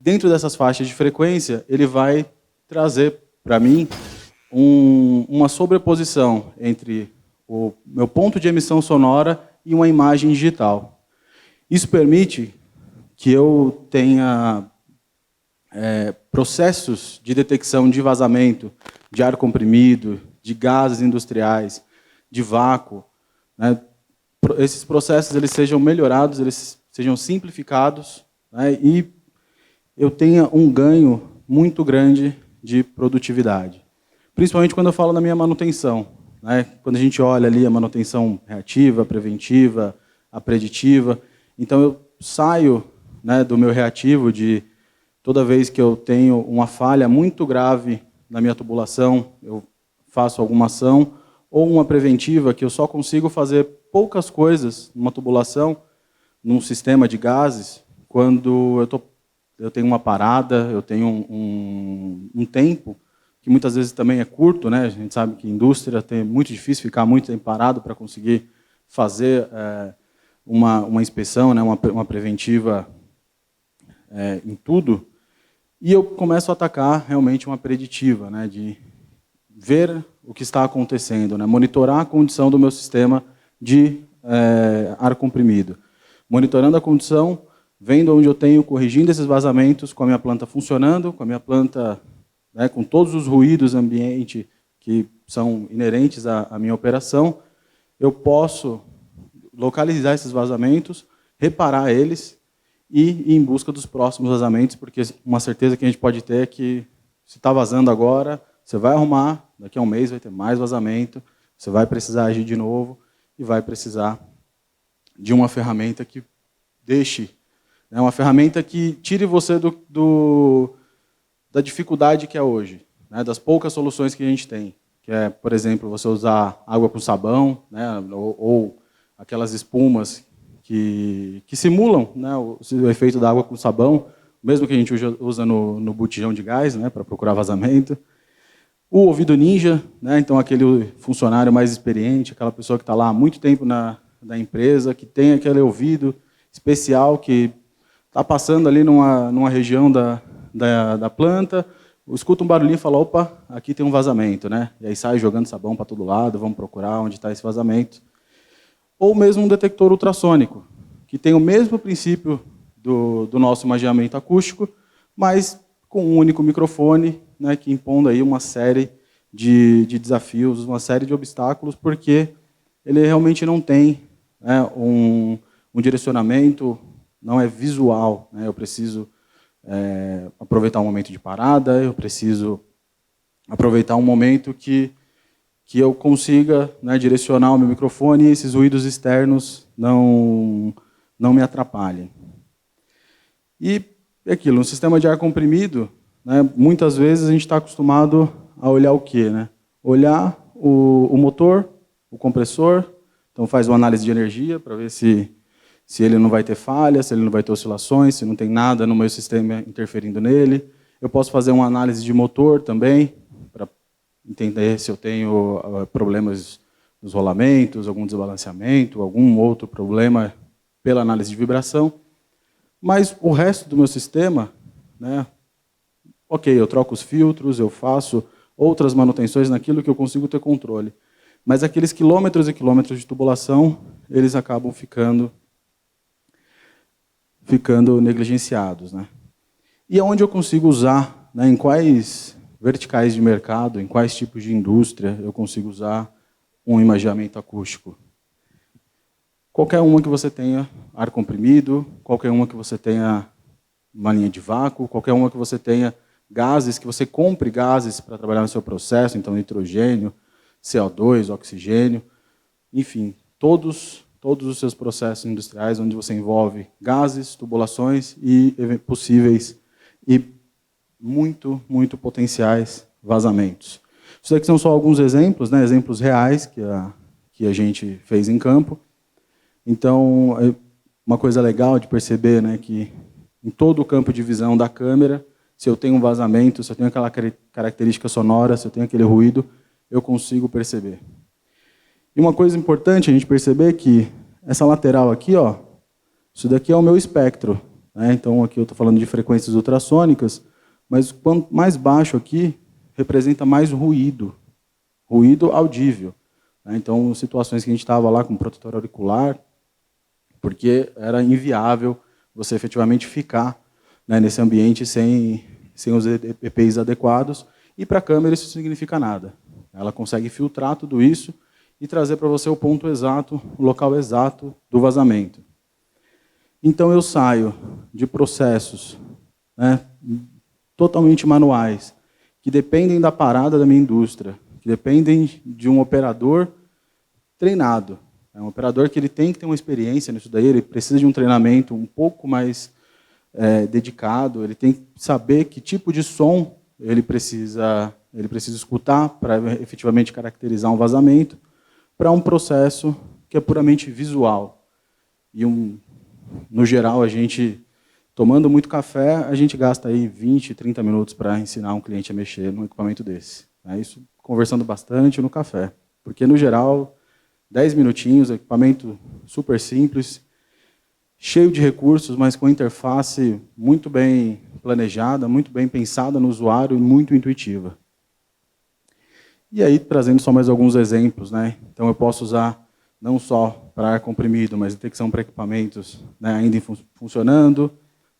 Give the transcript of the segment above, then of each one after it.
Dentro dessas faixas de frequência, ele vai trazer para mim uma sobreposição entre o meu ponto de emissão sonora e uma imagem digital. Isso permite que eu tenha processos de detecção de vazamento, de ar comprimido, de gases industriais, de vácuo, né? Esses processos eles sejam melhorados, eles sejam simplificados, né? E eu tenha um ganho muito grande de produtividade. Principalmente quando eu falo na minha manutenção, né? Quando a gente olha ali a manutenção reativa, preventiva, a preditiva. Então, eu saio, né, do meu reativo de toda vez que eu tenho uma falha muito grave na minha tubulação, eu faço alguma ação, ou uma preventiva que eu só consigo fazer poucas coisas numa tubulação, num sistema de gases, quando eu tenho uma parada, eu tenho um tempo, que muitas vezes também é curto, né? A gente sabe que a indústria é muito difícil ficar muito tempo parado para conseguir fazer uma inspeção, né? uma preventiva em tudo. E eu começo a atacar realmente uma preditiva, né? De ver o que está acontecendo, né? Monitorar a condição do meu sistema de ar comprimido. Monitorando a condição, vendo onde eu tenho, corrigindo esses vazamentos, com a minha planta funcionando, com a minha planta, né, com todos os ruídos ambiente que são inerentes à minha operação, eu posso localizar esses vazamentos, reparar eles e ir em busca dos próximos vazamentos, porque uma certeza que a gente pode ter é que se está vazando agora, você vai arrumar, daqui a um mês vai ter mais vazamento, você vai precisar agir de novo e vai precisar de uma ferramenta que deixe, né, uma ferramenta que tire você da dificuldade que é hoje, né, das poucas soluções que a gente tem, que é, por exemplo, você usar água com sabão, né, ou aquelas espumas que simulam, né, o efeito da água com sabão, mesmo que a gente usa no botijão de gás, né, para procurar vazamento. O ouvido ninja, né, então aquele funcionário mais experiente, aquela pessoa que está lá há muito tempo na empresa, que tem aquele ouvido especial, que está passando ali numa região da planta, escuta um barulhinho e fala, opa, aqui tem um vazamento, né? E aí sai jogando sabão para todo lado, vamos procurar onde está esse vazamento. Ou mesmo um detector ultrassônico, que tem o mesmo princípio do nosso imageamento acústico, mas com um único microfone, né, que impondo aí uma série de desafios, uma série de obstáculos, porque ele realmente não tem, né, um direcionamento, não é visual, né? Eu preciso aproveitar um momento de parada, eu preciso aproveitar um momento que eu consiga, né, direcionar o meu microfone e esses ruídos externos não me atrapalhem. E aquilo, no sistema de ar comprimido, né, muitas vezes a gente está acostumado a olhar o quê? Né? Olhar o motor, o compressor, então faz uma análise de energia para ver se ele não vai ter falha, se ele não vai ter oscilações, se não tem nada no meu sistema interferindo nele. Eu posso fazer uma análise de motor também, para entender se eu tenho problemas nos rolamentos, algum desbalanceamento, algum outro problema pela análise de vibração. Mas o resto do meu sistema, né, ok, eu troco os filtros, eu faço outras manutenções naquilo que eu consigo ter controle. Mas aqueles quilômetros e quilômetros de tubulação, eles acabam ficando negligenciados, né? E aonde eu consigo usar, né, em quais verticais de mercado, em quais tipos de indústria eu consigo usar um imageamento acústico? Qualquer uma que você tenha ar comprimido, qualquer uma que você tenha uma linha de vácuo, qualquer uma que você tenha gases, que você compre gases para trabalhar no seu processo, então nitrogênio, CO2, oxigênio, enfim, todos os seus processos industriais onde você envolve gases, tubulações e possíveis e muito potenciais vazamentos. Isso aqui são só alguns exemplos, né, exemplos reais que a gente fez em campo. Então, uma coisa legal de perceber, né, que em todo o campo de visão da câmera, se eu tenho um vazamento, se eu tenho aquela característica sonora, se eu tenho aquele ruído, eu consigo perceber. E uma coisa importante a gente perceber é que essa lateral aqui, ó, isso daqui é o meu espectro. né? Então, aqui eu estou falando de frequências ultrassônicas, mas quanto mais baixo aqui, representa mais ruído audível, né? Então, situações que a gente estava lá com protetor auricular, porque era inviável você efetivamente ficar, né, nesse ambiente sem os EPIs adequados, e para a câmera isso significa nada. Ela consegue filtrar tudo isso e trazer para você o ponto exato, o local exato do vazamento. Então eu saio de processos, né, totalmente manuais, que dependem da parada da minha indústria, que dependem de um operador treinado. É um operador que ele tem que ter uma experiência nisso daí, ele precisa de um treinamento um pouco mais dedicado, ele tem que saber que tipo de som ele precisa escutar para efetivamente caracterizar um vazamento, para um processo que é puramente visual. E no geral, a gente, tomando muito café, a gente gasta aí 20, 30 minutos para ensinar um cliente a mexer num equipamento desse. Isso conversando bastante no café. Porque, no geral, 10 minutinhos, equipamento super simples, cheio de recursos, mas com interface muito bem planejada, muito bem pensada no usuário e muito intuitiva. E aí, trazendo só mais alguns exemplos, né? Então, eu posso usar não só para ar comprimido, mas detecção para equipamentos, né, ainda funcionando,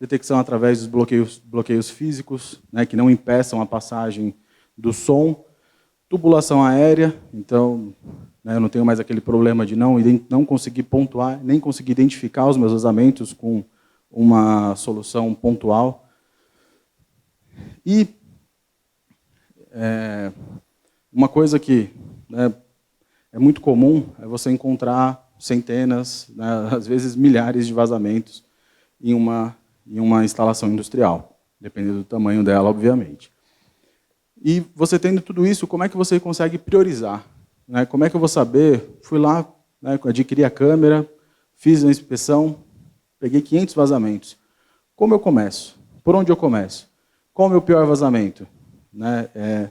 detecção através dos bloqueios físicos, né, que não impeçam a passagem do som, tubulação aérea, então, né, eu não tenho mais aquele problema de não conseguir pontuar, nem conseguir identificar os meus vazamentos com uma solução pontual. E uma coisa que, né, é muito comum é você encontrar centenas, né, às vezes milhares de vazamentos em uma instalação industrial, dependendo do tamanho dela, obviamente. E você tendo tudo isso, como é que você consegue priorizar? Né? Como é que eu vou saber? Fui lá, né, adquiri a câmera, fiz a inspeção, peguei 500 vazamentos. Como eu começo? Por onde eu começo? Qual é o meu pior vazamento? Né?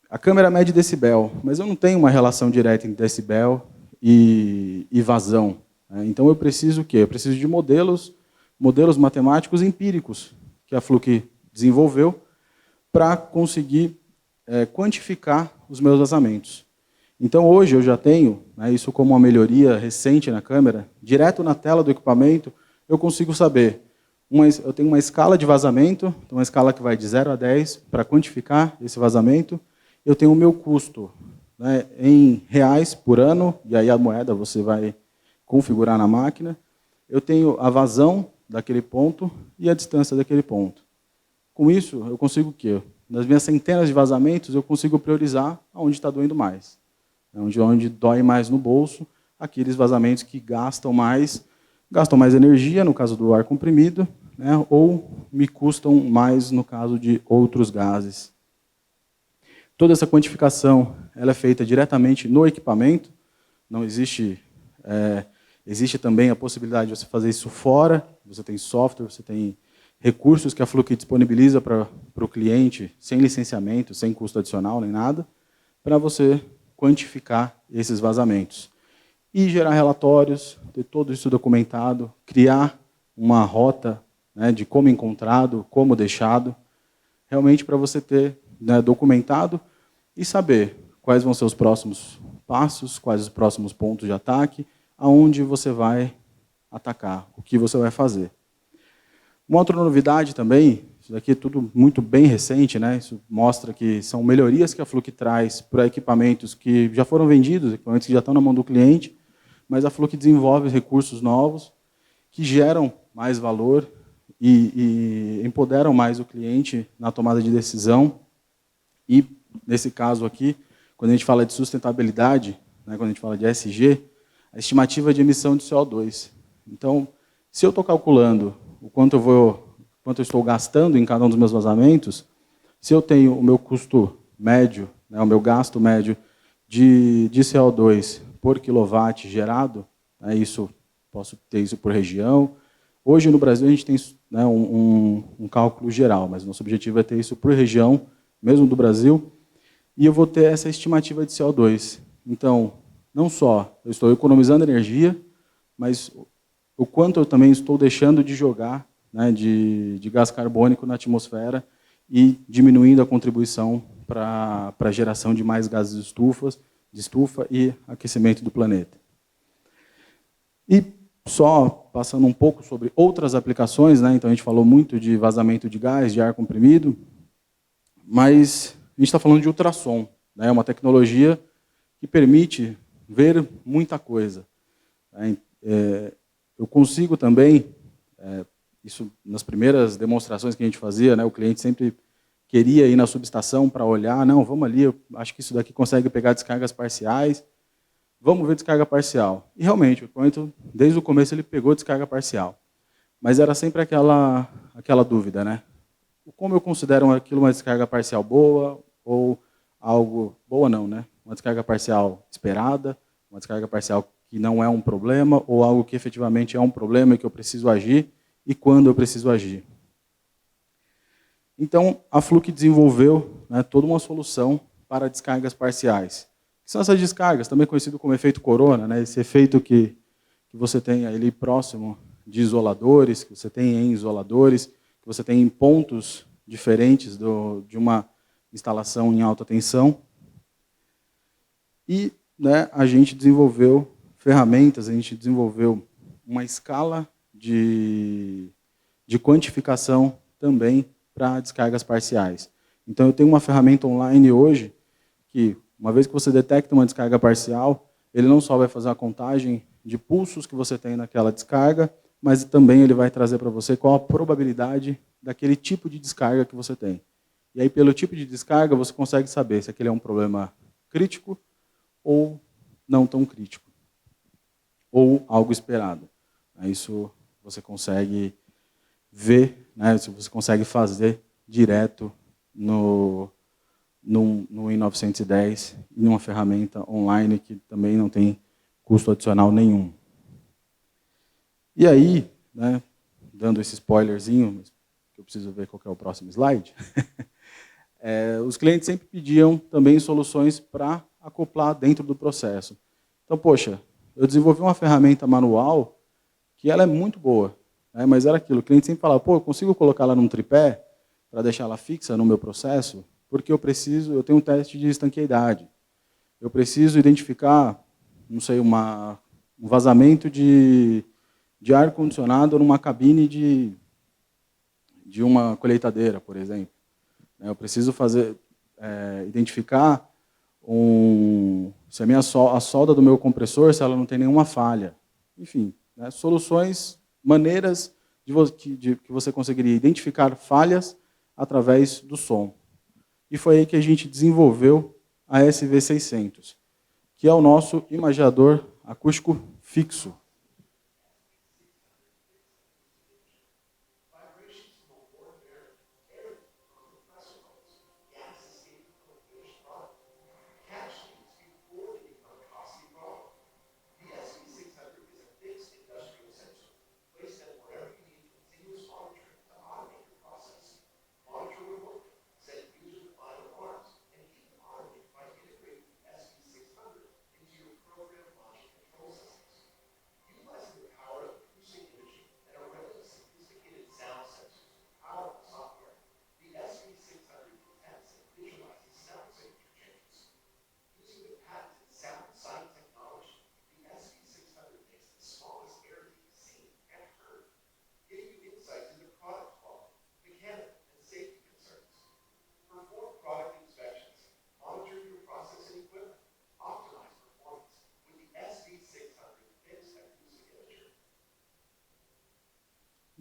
A câmera mede decibel, mas eu não tenho uma relação direta entre decibel e vazão. Né? Então eu preciso o quê? Eu preciso de modelos matemáticos empíricos que a Fluke desenvolveu para conseguir quantificar os meus vazamentos. Então hoje eu já tenho, né, isso como uma melhoria recente na câmera, direto na tela do equipamento, eu consigo saber. Eu tenho uma escala de vazamento, uma escala que vai de 0 a 10 para quantificar esse vazamento. Eu tenho o meu custo, né, em reais por ano, e aí a moeda você vai configurar na máquina. Eu tenho a vazão daquele ponto e a distância daquele ponto. Com isso, eu consigo o quê? Nas minhas centenas de vazamentos, eu consigo priorizar onde está doendo mais. Onde dói mais no bolso, aqueles vazamentos que gastam mais energia, no caso do ar comprimido, né, ou me custam mais no caso de outros gases. Toda essa quantificação ela é feita diretamente no equipamento, não existe... existe também a possibilidade de você fazer isso fora, você tem software, você tem recursos que a Fluke disponibiliza para o cliente, sem licenciamento, sem custo adicional, nem nada, para você quantificar esses vazamentos. E gerar relatórios, ter tudo isso documentado, criar uma rota, né, de como encontrado, como deixado, realmente para você ter, né, documentado e saber quais vão ser os próximos passos, quais os próximos pontos de ataque, aonde você vai atacar, o que você vai fazer. Uma outra novidade também, isso daqui é tudo muito bem recente, né? Isso mostra que são melhorias que a Fluke traz para equipamentos que já foram vendidos, equipamentos que já estão na mão do cliente, mas a Fluke desenvolve recursos novos que geram mais valor e empoderam mais o cliente na tomada de decisão. E, nesse caso aqui, quando a gente fala de sustentabilidade, né, quando a gente fala de ESG, a estimativa de emissão de CO2. Então, se eu estou calculando o quanto eu estou gastando em cada um dos meus vazamentos, se eu tenho o meu custo médio, né, o meu gasto médio de CO2 por quilowatt gerado, né, posso ter isso por região. Hoje, no Brasil, a gente tem, né, um cálculo geral, mas nosso objetivo é ter isso por região, mesmo do Brasil, e eu vou ter essa estimativa de CO2. Então, não só eu estou economizando energia, mas o quanto eu também estou deixando de jogar né, de gás carbônico na atmosfera e diminuindo a contribuição para a geração de mais gases de estufa e aquecimento do planeta. E só passando um pouco sobre outras aplicações, né, então a gente falou muito de vazamento de gás, de ar comprimido, mas a gente está falando de ultrassom, né, uma tecnologia que permite ver muita coisa. Eu consigo também, isso nas primeiras demonstrações que a gente fazia, né, o cliente sempre queria ir na subestação para olhar, não, vamos ali, eu acho que isso daqui consegue pegar descargas parciais, vamos ver descarga parcial. E realmente, o equipamento, desde o começo, ele pegou descarga parcial. Mas era sempre aquela dúvida, né? Como eu considero aquilo uma descarga parcial boa ou algo... Boa não, né? Uma descarga parcial esperada, uma descarga parcial que não é um problema ou algo que efetivamente é um problema e que eu preciso agir e quando eu preciso agir. Então, a Fluke desenvolveu, né, toda uma solução para descargas parciais. O que são essas descargas? Também conhecido como efeito corona, né, esse efeito que você tem ali próximo de isoladores, que você tem em isoladores, que você tem em pontos diferentes de uma instalação em alta tensão. E, né, a gente desenvolveu ferramentas, a gente desenvolveu uma escala de quantificação também para descargas parciais. Então, eu tenho uma ferramenta online hoje que, uma vez que você detecta uma descarga parcial, ele não só vai fazer a contagem de pulsos que você tem naquela descarga, mas também ele vai trazer para você qual a probabilidade daquele tipo de descarga que você tem. E aí, pelo tipo de descarga, você consegue saber se aquele é um problema crítico ou não tão crítico, ou algo esperado. Isso você consegue ver, né, se você consegue fazer direto no i910, em uma ferramenta online que também não tem custo adicional nenhum. E aí, né, dando esse spoilerzinho, que eu preciso ver qual que é o próximo slide, os clientes sempre pediam também soluções para acoplar dentro do processo. Então, poxa, eu desenvolvi uma ferramenta manual que ela é muito boa, né, mas era aquilo, o cliente sempre falava, pô, eu consigo colocar ela num tripé para deixar ela fixa no meu processo? Porque eu tenho um teste de estanqueidade. Eu preciso identificar, não sei, um vazamento de ar-condicionado numa cabine de uma colheitadeira, por exemplo. Eu preciso identificar se a solda do meu compressor, se ela não tem nenhuma falha. Enfim, né, soluções, maneiras que você conseguiria identificar falhas através do som. E foi aí que a gente desenvolveu a SV600, que é o nosso imaginador acústico fixo.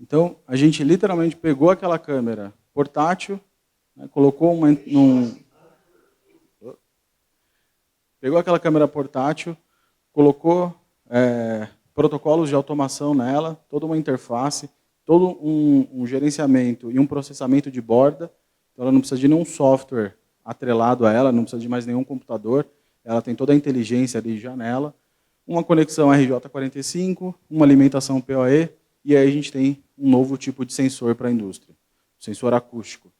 Então, a gente literalmente pegou aquela câmera portátil, né, pegou aquela câmera portátil, colocou protocolos de automação nela, toda uma interface, todo um gerenciamento e um processamento de borda. Então, ela não precisa de nenhum software atrelado a ela, não precisa de mais nenhum computador. Ela tem toda a inteligência ali já nela. Uma conexão RJ45, uma alimentação PoE, e aí a gente tem um novo tipo de sensor para a indústria. O sensor acústico.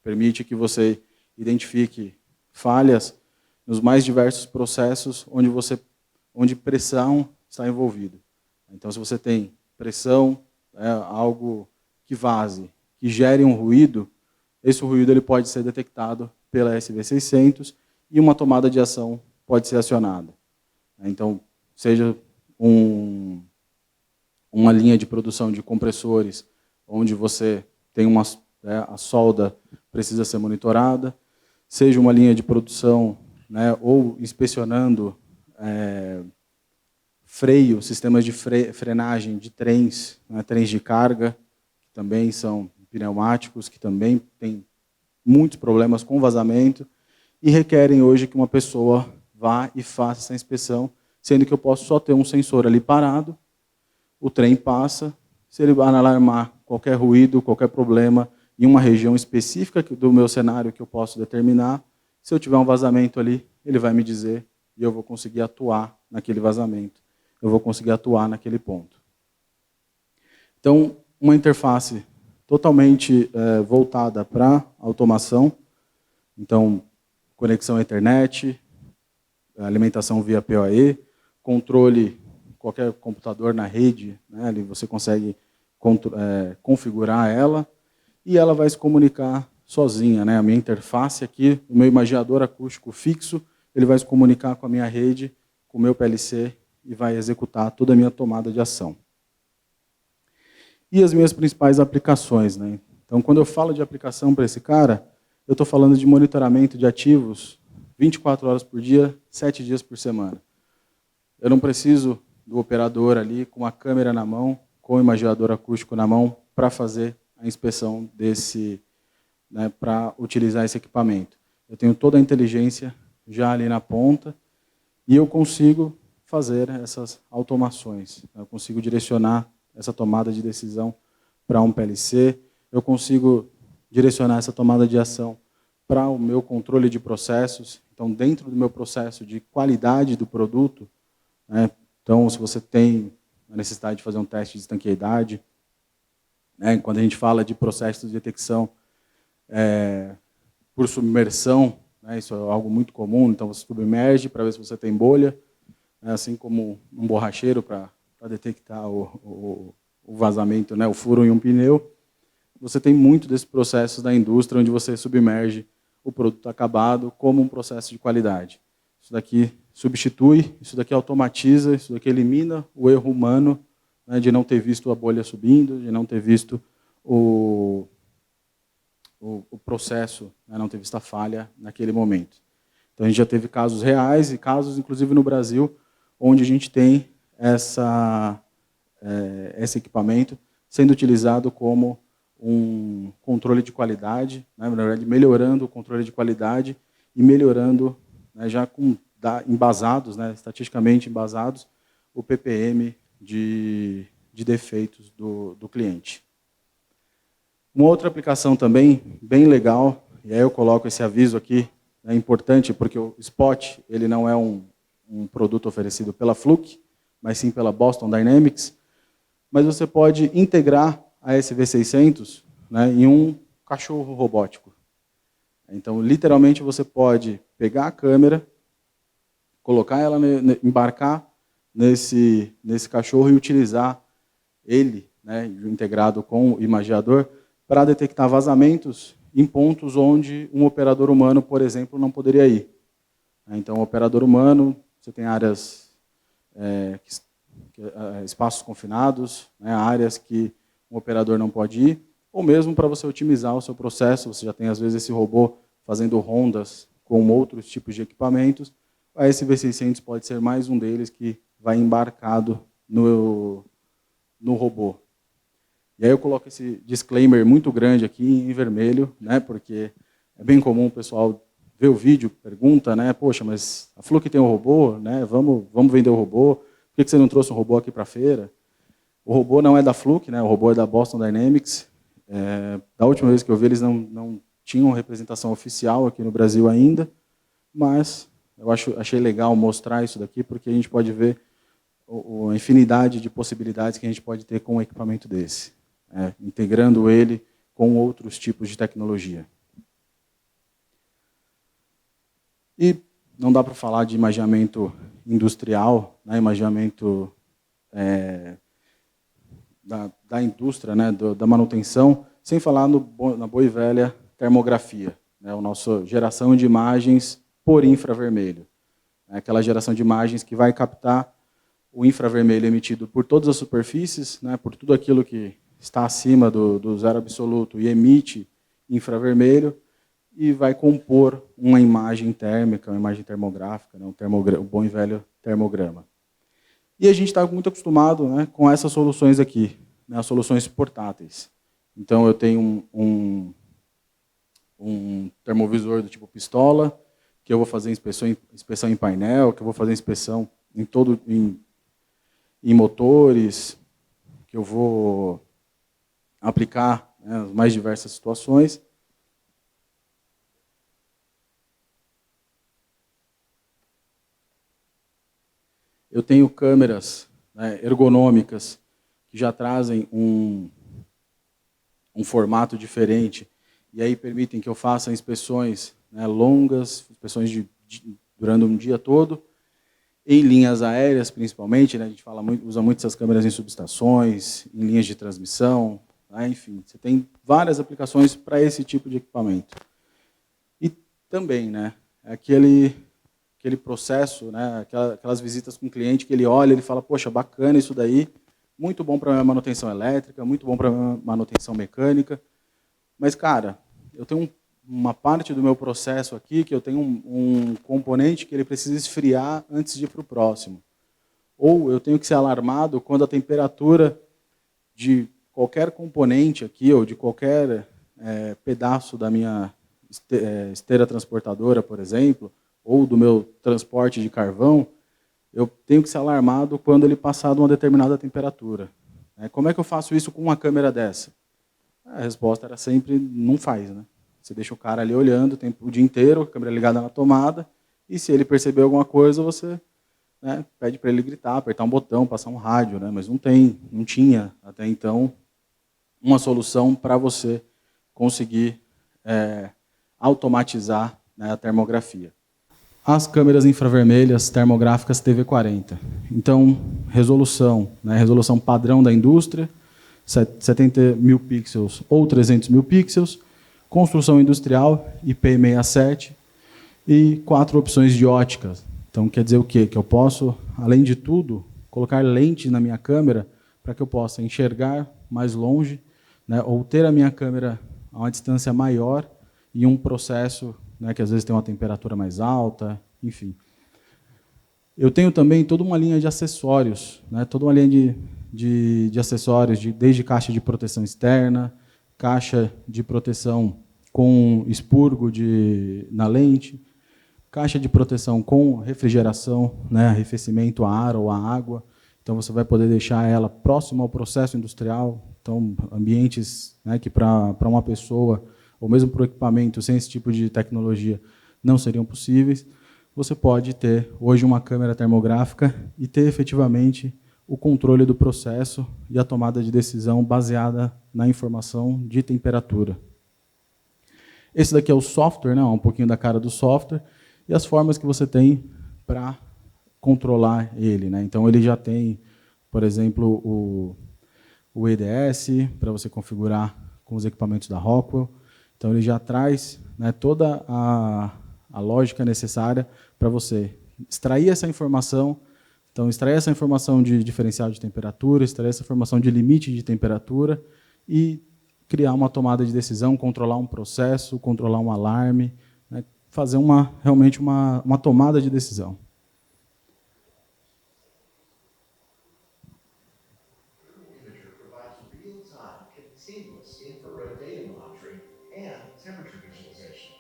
Permite que você identifique falhas nos mais diversos processos onde pressão está envolvido. Então, se você tem pressão, algo que vaze, que gere um ruído, esse ruído ele pode ser detectado pela SV600 e uma tomada de ação pode ser acionada. Então, seja uma linha de produção de compressores, onde você tem a solda precisa ser monitorada, seja uma linha de produção, né, ou inspecionando freio, sistemas de frenagem de trens, né, trens de carga, que também são pneumáticos, que também têm muitos problemas com vazamento, e requerem hoje que uma pessoa vá e faça essa inspeção, sendo que eu posso só ter um sensor ali parado, o trem passa, se ele alarmar qualquer ruído, qualquer problema, em uma região específica do meu cenário que eu posso determinar, se eu tiver um vazamento ali, ele vai me dizer e eu vou conseguir atuar naquele vazamento. Eu vou conseguir atuar naquele ponto. Então, uma interface totalmente voltada para automação. Então, conexão à internet, alimentação via PoE, controle, qualquer computador na rede, né, ali você consegue configurar ela, e ela vai se comunicar sozinha. Né? A minha interface aqui, o meu imaginador acústico fixo, ele vai se comunicar com a minha rede, com o meu PLC, e vai executar toda a minha tomada de ação. E as minhas principais aplicações. Né? Então, quando eu falo de aplicação para esse cara, eu estou falando de monitoramento de ativos 24 horas por dia, 7 dias por semana. Eu não preciso do operador ali com a câmera na mão, com o imaginador acústico na mão, para fazer a inspeção desse, né, para utilizar esse equipamento. Eu tenho toda a inteligência já ali na ponta e eu consigo fazer essas automações. Eu consigo direcionar essa tomada de decisão para um PLC, eu consigo direcionar essa tomada de ação para o meu controle de processos. Então, dentro do meu processo de qualidade do produto, né, então, se você tem a necessidade de fazer um teste de estanqueidade, né, quando a gente fala de processos de detecção por submersão, né, isso é algo muito comum, então você submerge para ver se você tem bolha, né, assim como um borracheiro para detectar o vazamento, né, o furo em um pneu. Você tem muito desses processos da indústria onde você submerge o produto acabado como um processo de qualidade. Isso daqui substitui, isso daqui automatiza, isso daqui elimina o erro humano, né, de não ter visto a bolha subindo, de não ter visto o processo, né, não ter visto a falha naquele momento. Então, a gente já teve casos reais e casos, inclusive no Brasil, onde a gente tem esse equipamento sendo utilizado como um controle de qualidade, né, na verdade, melhorando o controle de qualidade e melhorando, né, já com embasados, né, estatisticamente embasados, o PPM de defeitos do cliente. Uma outra aplicação também, bem legal, e aí eu coloco esse aviso aqui, é importante, porque o Spot ele não é um produto oferecido pela Fluke, mas sim pela Boston Dynamics, mas você pode integrar a SV600, né, em um cachorro robótico. Então, literalmente, você pode pegar a câmera, colocar ela, embarcar nesse cachorro e utilizar ele, né, integrado com o imaginador, para detectar vazamentos em pontos onde um operador humano, por exemplo, não poderia ir. Então, o operador humano, você tem áreas, espaços confinados, né, áreas que um operador não pode ir, ou mesmo para você otimizar o seu processo, você já tem, às vezes, esse robô fazendo rondas com outros tipos de equipamentos, a SV600 pode ser mais um deles que vai embarcado no robô. E aí eu coloco esse disclaimer muito grande aqui em vermelho, né, porque é bem comum o pessoal ver o vídeo, pergunta, né, poxa, mas a Fluke tem um robô, né, vamos vender o robô, por que você não trouxe um robô aqui para a feira? O robô não é da Fluke, né, o robô é da Boston Dynamics. Da última vez que eu vi, eles não tinham representação oficial aqui no Brasil ainda, mas eu achei legal mostrar isso daqui, porque a gente pode ver a infinidade de possibilidades que a gente pode ter com um equipamento desse, integrando ele com outros tipos de tecnologia. E não dá para falar de imaginamento industrial, né, imaginamento da indústria, né, da manutenção, sem falar na boa e velha termografia, né, a nossa geração de imagens por infravermelho. É aquela geração de imagens que vai captar o infravermelho emitido por todas as superfícies, né, por tudo aquilo que está acima do zero absoluto e emite infravermelho, e vai compor uma imagem térmica, uma imagem termográfica, né, o bom e velho termograma. E a gente está muito acostumado, né, com essas soluções aqui, né, as soluções portáteis. Então, eu tenho um termovisor do tipo pistola, que eu vou fazer inspeção em painel, que eu vou fazer inspeção em motores, que eu vou aplicar, né, as mais diversas situações. Eu tenho câmeras, né, ergonômicas que já trazem um formato diferente e aí permitem que eu faça inspeções, né, longas, inspeções durando um dia todo, em linhas aéreas principalmente, né, a gente usa muito essas câmeras em subestações, em linhas de transmissão, né, enfim, você tem várias aplicações para esse tipo de equipamento. E também, né, aquele processo, né, aquelas visitas com o cliente que ele olha, ele fala, poxa, bacana isso daí, muito bom para a minha manutenção elétrica, muito bom para a minha manutenção mecânica, mas, cara, eu tenho uma parte do meu processo aqui que eu tenho um componente que ele precisa esfriar antes de ir para o próximo. Ou eu tenho que ser alarmado quando a temperatura de qualquer componente aqui, ou de qualquer pedaço da minha esteira transportadora, por exemplo, ou do meu transporte de carvão, eu tenho que ser alarmado quando ele passar de uma determinada temperatura. Como é que eu faço isso com uma câmera dessa? A resposta era sempre, não faz, né? Você deixa o cara ali olhando o dia inteiro, a câmera ligada na tomada, e se ele perceber alguma coisa, você, né, pede para ele gritar, apertar um botão, passar um rádio, né? Mas não tinha até então uma solução para você conseguir automatizar, né, a termografia. As câmeras infravermelhas termográficas TV40. Então, resolução, né, resolução padrão da indústria, 70 mil pixels ou 300 mil pixels, construção industrial, IP67, e 4 opções de óticas. Então, quer dizer o quê? Que eu posso, além de tudo, colocar lente na minha câmera para que eu possa enxergar mais longe, né, ou ter a minha câmera a uma distância maior e um processo, né, que às vezes tem uma temperatura mais alta, enfim. Eu tenho também toda uma linha de acessórios, né, toda uma linha de acessórios, desde caixa de proteção externa, caixa de proteção com expurgo na lente, caixa de proteção com refrigeração, né, arrefecimento a ar ou a água. Então, você vai poder deixar ela próxima ao processo industrial. Então, ambientes, né, que para uma pessoa, ou mesmo para o equipamento, sem esse tipo de tecnologia, não seriam possíveis. Você pode ter, hoje, uma câmera termográfica e ter, efetivamente, o controle do processo e a tomada de decisão baseada na informação de temperatura. Esse daqui é o software, né, um pouquinho da cara do software, e as formas que você tem para controlar ele, né? Então, ele já tem, por exemplo, o EDS, para você configurar com os equipamentos da Rockwell. Então, ele já traz, né, toda a lógica necessária para você extrair essa informação. Então, extrair essa informação de diferencial de temperatura, extrair essa informação de limite de temperatura e criar uma tomada de decisão, controlar um processo, controlar um alarme, né, fazer realmente uma tomada de decisão. Imager provides real-time, continuous infrared data monitoring and temperature visualization.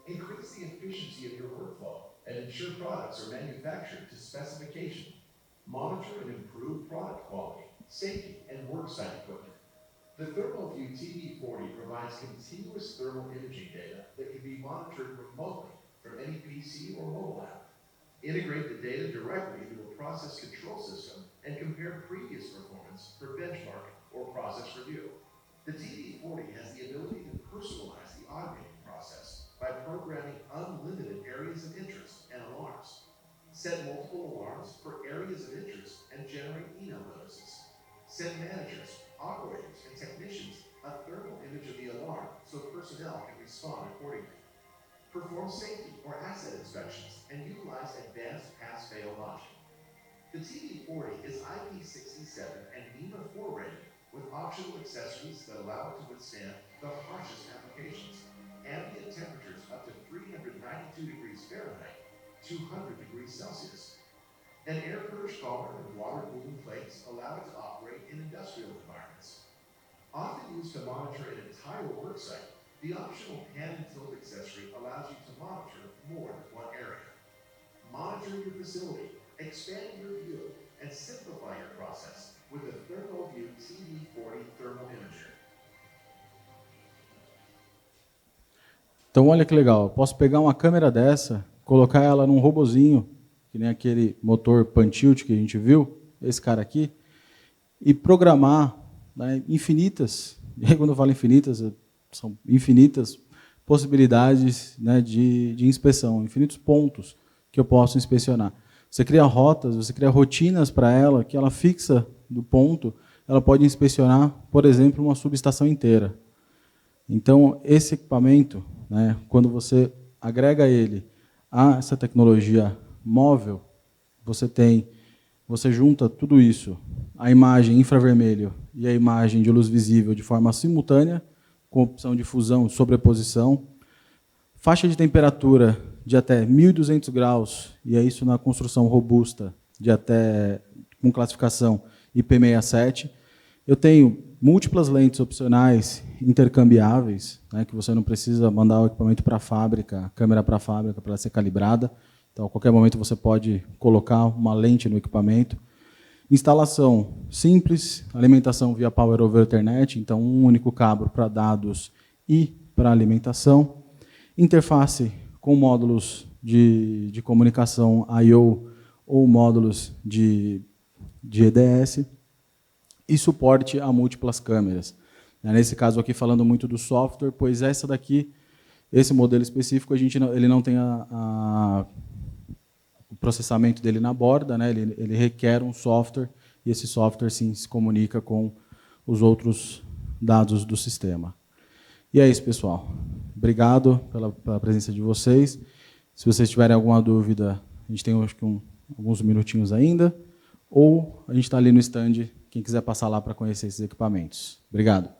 Increase the efficiency of your workflow and ensure products are manufactured to specification. Monitor and improve product quality, safety, and worksite equipment. The ThermoView TD40 provides continuous thermal imaging data that can be monitored remotely from any PC or mobile app. Integrate the data directly into a process control system and compare previous performance for benchmark or process review. The TD40 has the ability to personalize the automating process by programming unlimited areas of interest and alarms. Set multiple alarms for areas of interest and generate email notices. Send managers, operators and technicians a thermal image of the alarm so personnel can respond accordingly. Perform safety or asset inspections and utilize advanced pass-fail logic. The TD40 is IP67 and NEMA 4 rated with optional accessories that allow it to withstand the harshest applications, ambient temperatures up to 392 degrees Fahrenheit, 200 degrees Celsius. An air purge collar and water cooling plates allow it to operate in industrial environments. Often used to monitor an entire work site, the optional pan and tilt accessory allows you to monitor more than one area. Monitor your facility, expand your view, and simplify your process with the ThermoView TD40 Thermal Imager. Então, olha que legal. Eu posso pegar uma câmera dessa, colocar ela num robozinho, que nem aquele motor pan-tilt que a gente viu, esse cara aqui, e programar, né, infinitas, e aí quando eu falo infinitas, são infinitas possibilidades, né, de inspeção, infinitos pontos que eu posso inspecionar. Você cria rotas, você cria rotinas para ela, que ela fixa do ponto, ela pode inspecionar, por exemplo, uma subestação inteira. Então, esse equipamento, né, quando você agrega ele a essa tecnologia móvel, você junta tudo isso, a imagem infravermelho e a imagem de luz visível de forma simultânea, com opção de fusão e sobreposição, faixa de temperatura de até 1.200 graus, e é isso na construção robusta, de até com classificação IP67. Eu tenho múltiplas lentes opcionais intercambiáveis, né, que você não precisa mandar o equipamento para a fábrica, a câmera para a fábrica para ela ser calibrada. Então, a qualquer momento você pode colocar uma lente no equipamento. Instalação simples, alimentação via Power over Ethernet, então um único cabo para dados e para alimentação. Interface com módulos de comunicação I/O ou módulos de EDS e suporte a múltiplas câmeras. Nesse caso aqui, falando muito do software, pois esse modelo específico, ele não tem o processamento dele na borda, né? Ele requer um software, e esse software sim se comunica com os outros dados do sistema. E é isso, pessoal. Obrigado pela presença de vocês. Se vocês tiverem alguma dúvida, a gente tem acho que alguns minutinhos ainda, ou a gente está ali no stand, quem quiser passar lá para conhecer esses equipamentos. Obrigado.